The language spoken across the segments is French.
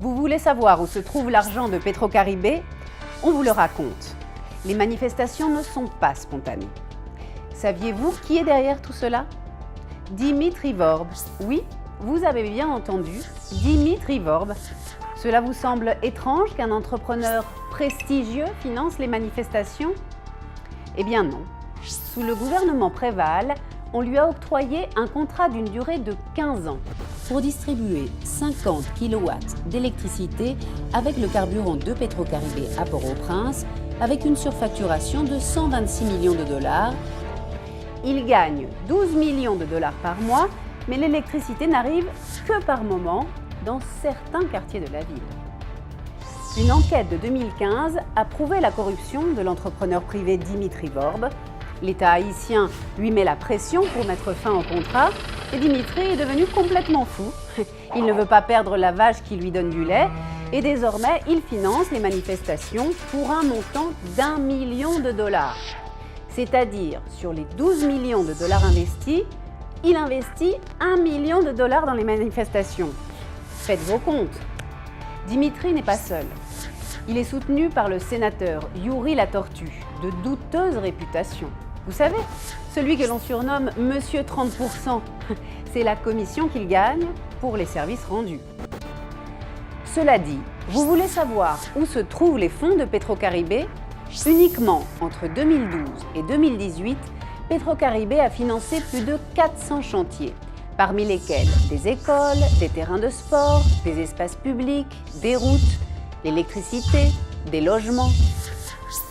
Vous voulez savoir où se trouve l'argent de Petrocaribé? On vous le raconte. Les manifestations ne sont pas spontanées. Saviez-vous qui est derrière tout cela? Dimitri Vorb. Oui, vous avez bien entendu, Dimitri Vorb. Cela vous semble étrange qu'un entrepreneur prestigieux finance les manifestations? Eh bien non. Sous le gouvernement Préval, on lui a octroyé un contrat d'une durée de 15 ans pour distribuer 50 kW d'électricité avec le carburant de Petrocaribé à Port-au-Prince, avec une surfacturation de 126 millions de dollars. Il gagne 12 millions de dollars par mois, mais l'électricité n'arrive que par moment dans certains quartiers de la ville. Une enquête de 2015 a prouvé la corruption de l'entrepreneur privé Dimitri Vorb. L'État haïtien lui met la pression pour mettre fin au contrat et Dimitri est devenu complètement fou. Il ne veut pas perdre la vache qui lui donne du lait et désormais il finance les manifestations pour un montant d'1 million de dollars. C'est-à-dire, sur les 12 millions de dollars investis, il investit 1 million de dollars dans les manifestations. Faites vos comptes. Dimitri n'est pas seul. Il est soutenu par le sénateur Youri la Tortue, de douteuse réputation. Vous savez, celui que l'on surnomme Monsieur 30%. C'est la commission qu'il gagne pour les services rendus. Cela dit, vous voulez savoir où se trouvent les fonds de Petrocaribé? Uniquement entre 2012 et 2018, Petrocaribé a financé plus de 400 chantiers, parmi lesquels des écoles, des terrains de sport, des espaces publics, des routes, l'électricité, des logements.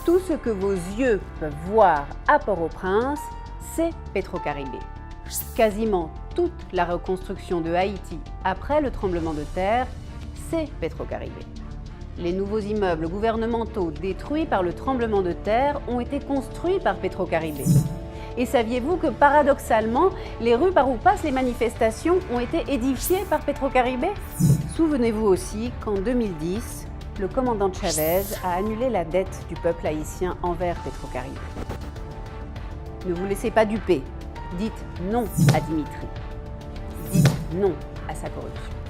Tout ce que vos yeux peuvent voir à Port-au-Prince, c'est Petrocaribé. Quasiment toute la reconstruction de Haïti après le tremblement de terre, c'est Petrocaribé. Les nouveaux immeubles gouvernementaux détruits par le tremblement de terre ont été construits par Petrocaribé. Et saviez-vous que paradoxalement, les rues par où passent les manifestations ont été édifiées par Petrocaribé? Souvenez-vous aussi qu'en 2010, le commandant Chavez a annulé la dette du peuple haïtien envers Petrocaribé. Ne vous laissez pas duper. Dites non à Dimitri. Dites non à sa corruption.